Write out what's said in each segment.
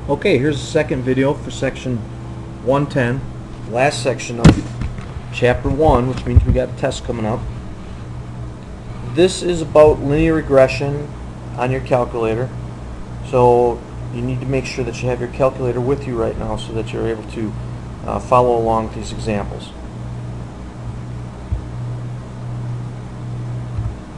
Okay, here's the second video for section 110, last section of chapter 1, which means we got a test coming up. This is about linear regression on your calculator, so you need to make sure that you have your calculator with you right now so that you're able to follow along with these examples.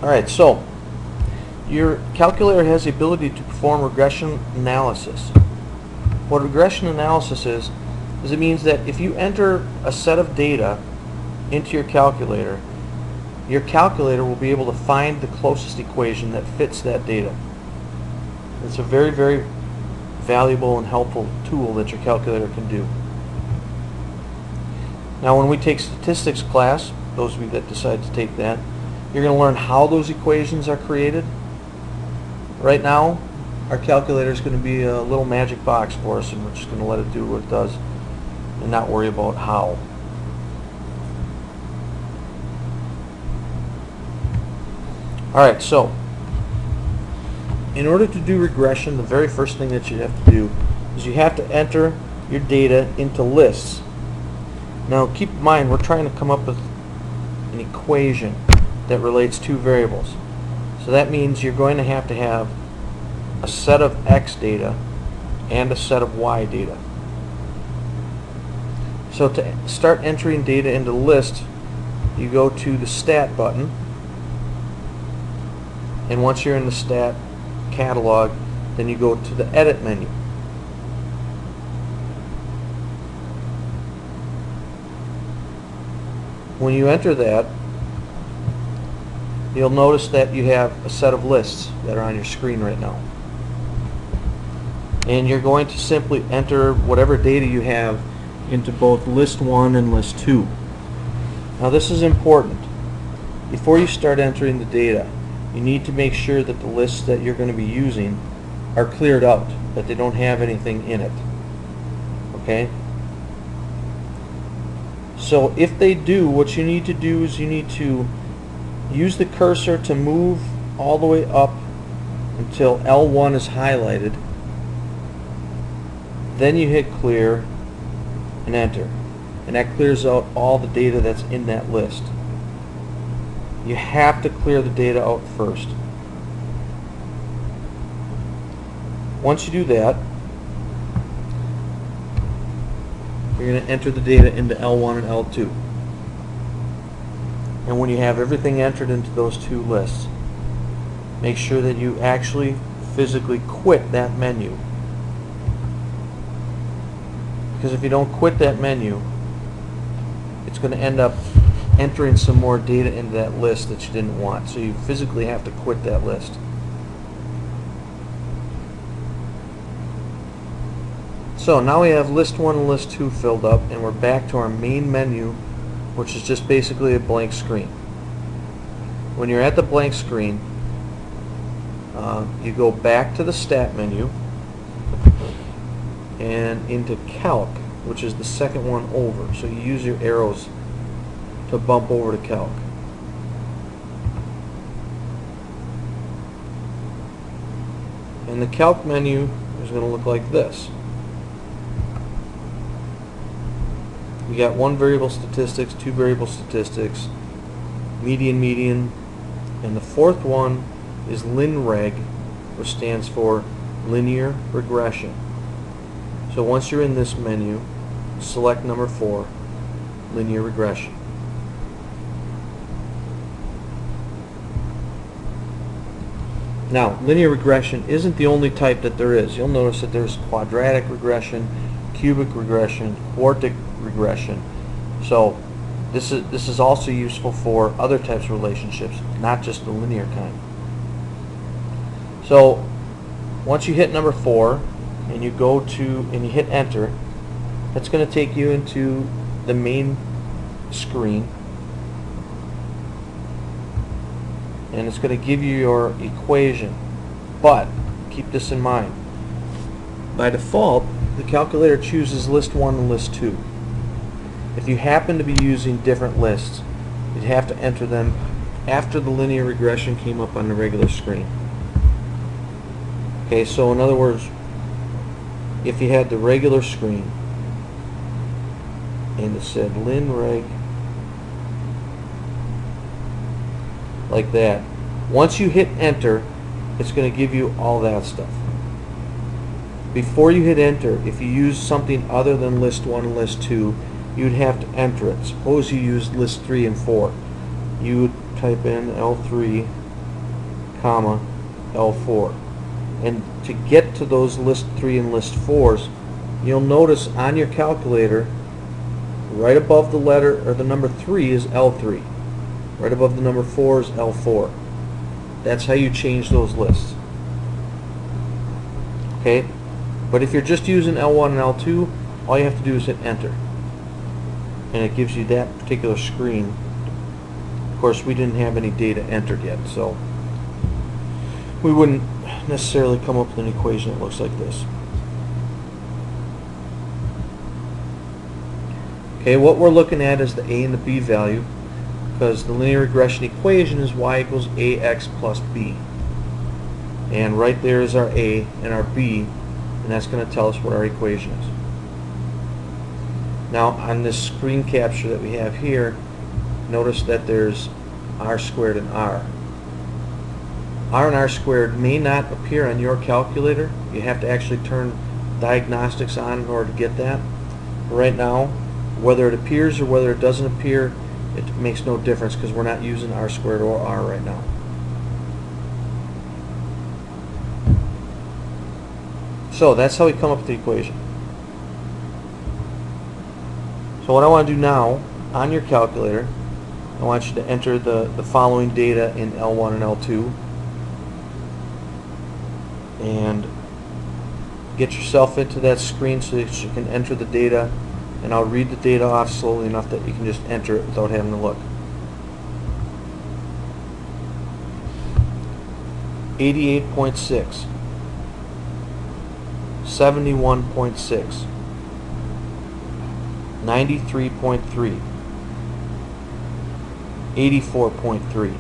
Alright, so your calculator has the ability to perform regression analysis. What regression analysis is it means that if you enter a set of data into your calculator will be able to find the closest equation that fits that data. It's a very, very valuable and helpful tool that your calculator can do. Now when we take statistics class, those of you that decide to take that, you're going to learn how those equations are created. Right now, our calculator is going to be a little magic box for us, and we're just going to let it do what it does and not worry about how. Alright, so in order to do regression, the very first thing that you have to do is you have to enter your data into lists. Now keep in mind, we're trying to come up with an equation that relates two variables. So that means you're going to have a set of X data and a set of Y data. So to start entering data into the list, you go to the Stat button, and once you're in the Stat catalog, then you go to the Edit menu. When you enter that, you'll notice that you have a set of lists that are on your screen right now. And you're going to simply enter whatever data you have into both list 1 and list 2. Now this is important. Before you start entering the data, you need to make sure that the lists that you're going to be using are cleared out, that they don't have anything in it. Okay? So if they do, what you need to do is you need to use the cursor to move all the way up until L1 is highlighted. Then you hit clear and enter, and that clears out all the data that's in that list. You have to clear the data out first. Once you do that, you're going to enter the data into L1 and L2. And when you have everything entered into those two lists, make sure that you actually physically quit that menu. Because if you don't quit that menu, it's going to end up entering some more data into that list that you didn't want. So you physically have to quit that list. So now we have list 1 and list 2 filled up, and we're back to our main menu, which is just basically a blank screen. When you're at the blank screen, you go back to the Stat menu and into Calc, which is the second one over. So you use your arrows to bump over to Calc. And the Calc menu is going to look like this. We got one variable statistics, two variable statistics, median, and the fourth one is LinReg, which stands for Linear Regression. So once you're in this menu, select number 4, Linear Regression. Now, linear regression isn't the only type that there is. You'll notice that there's quadratic regression, cubic regression, quartic regression. So this is also useful for other types of relationships, not just the linear kind. So once you hit number 4 and you hit enter, that's going to take you into the main screen, and it's going to give you your equation. But keep this in mind, by default the calculator chooses list 1 and list 2. If you happen to be using different lists, you'd have to enter them after the linear regression came up on the regular screen. Okay, so in other words, if you had the regular screen and it said linreg like that, once you hit enter, it's going to give you all that stuff. Before you hit enter, if you use something other than list 1 and list 2, you'd have to enter it. Suppose you used list 3 and 4. You would type in L3, comma, L4. And to get to those list 3 and list 4s, you'll notice on your calculator, right above the letter or the number 3 is L3. Right above the number 4 is L4. That's how you change those lists. Okay? But if you're just using L1 and L2, all you have to do is hit enter. And it gives you that particular screen. Of course, we didn't have any data entered yet, so we wouldn't necessarily come up with an equation that looks like this. Okay, what we're looking at is the A and the B value, because the linear regression equation is y equals ax plus b. And right there is our A and our B, and that's going to tell us what our equation is. Now on this screen capture that we have here, notice that there's r squared and r. R and r squared may not appear on your calculator. You have to actually turn diagnostics on in order to get that. Right now, whether it appears or whether it doesn't appear, it makes no difference because we're not using r squared or r right now. So that's how we come up with the equation. So what I want to do now, on your calculator, I want you to enter the following data in L1 and L2 and get yourself into that screen so that you can enter the data, and I'll read the data off slowly enough that you can just enter it without having to look. 88.6, 71.6, 93.3, 84.3,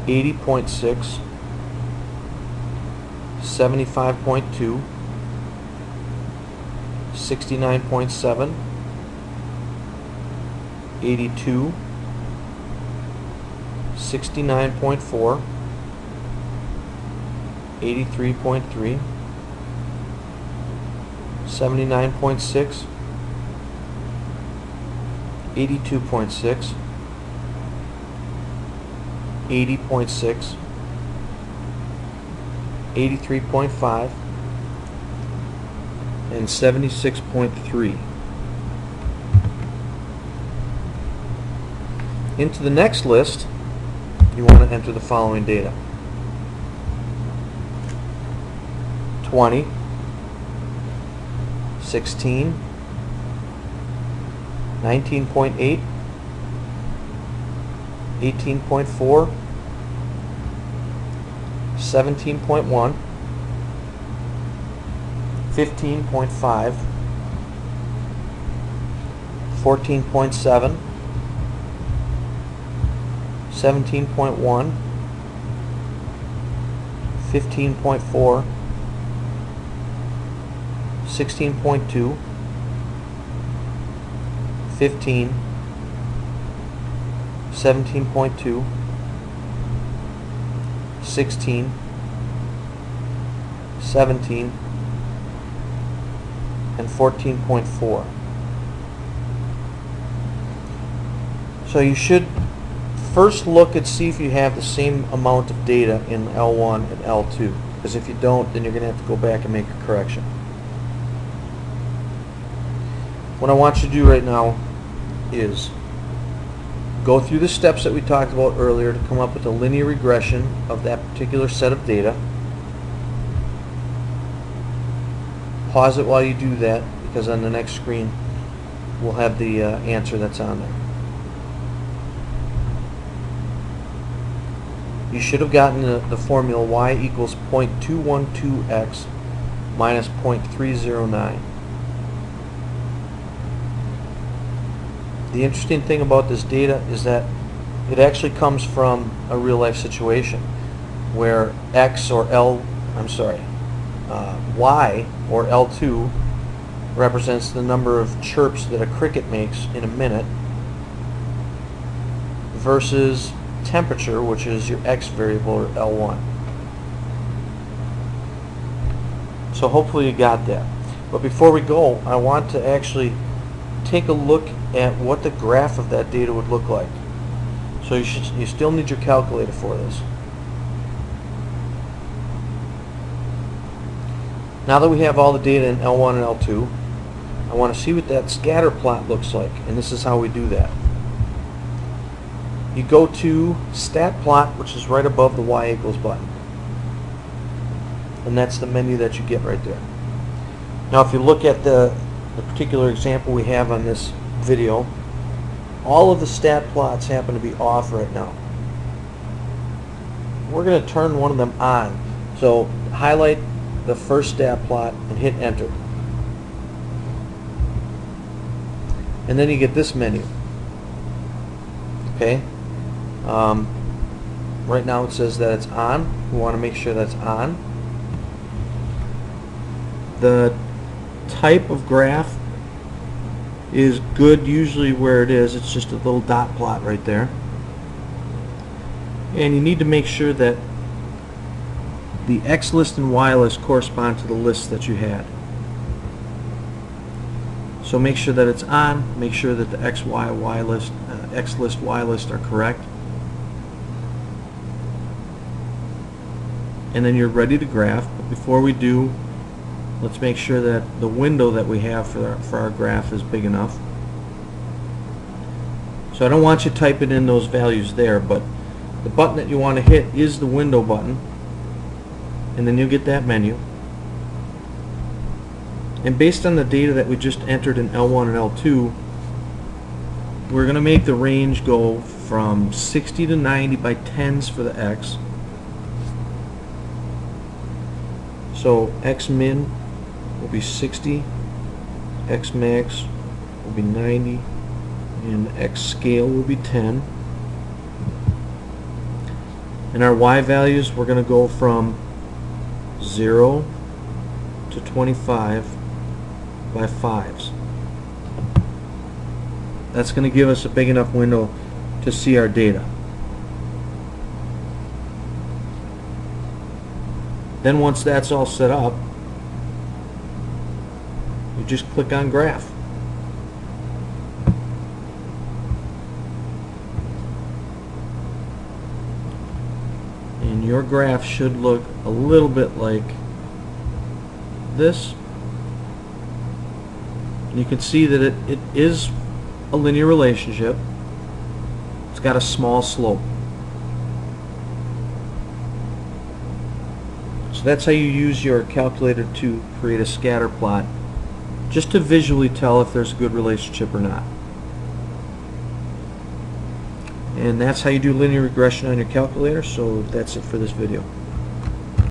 80.6, 75.2, 69.7, 82, 69.4, 83.3, 79.6, 82.6, 80.6, 83.5, and 76.3. Into the next list, you want to enter the following data: 20, 16, 19.8, 18.4, 17.1, 15.5, 14.7, 17.1, 15.4, 16.2, 15, 17.2, 16, 17, and 14.4. So you should first look and see if you have the same amount of data in L1 and L2, because if you don't, then you're going to have to go back and make a correction. What I want you to do right now is go through the steps that we talked about earlier to come up with a linear regression of that particular set of data. Pause it while you do that, because on the next screen we'll have the answer that's on there. You should have gotten the formula y equals 0.212x minus 0.309. The interesting thing about this data is that it actually comes from a real life situation where x or L, Y, or L2, represents the number of chirps that a cricket makes in a minute, versus temperature, which is your X variable, or L1. So hopefully you got that. But before we go, I want to actually take a look at what the graph of that data would look like. So you still need your calculator for this. Now that we have all the data in L1 and L2, I want to see what that scatter plot looks like, and this is how we do that. You go to Stat Plot, which is right above the Y equals button, and that's the menu that you get right there. Now if you look at the particular example we have on this video, all of the stat plots happen to be off right now. We're going to turn one of them on. So highlight the first stat plot and hit enter. And then you get this menu. Okay. Right now it says that it's on. We want to make sure that's on. The type of graph is good usually where it is. It's just a little dot plot right there. And you need to make sure that the X list and Y list correspond to the lists that you had. So make sure that it's on, make sure that the X, Y, Y list, X list, Y list are correct. And then you're ready to graph. But before we do, let's make sure that the window that we have for our graph is big enough. So I don't want you typing in those values there, but the button that you want to hit is the window button, and then you'll get that menu. And based on the data that we just entered in L1 and L2, we're going to make the range go from 60 to 90 by 10s for the X. So X min will be 60, X max will be 90, and X scale will be 10. And our Y values, we're going to go from 0 to 25 by 5s. That's going to give us a big enough window to see our data. Then once that's all set up, you just click on graph. And your graph should look a little bit like this. And you can see that it is a linear relationship. It's got a small slope. So that's how you use your calculator to create a scatter plot, just to visually tell if there's a good relationship or not. And that's how you do linear regression on your calculator. So that's it for this video.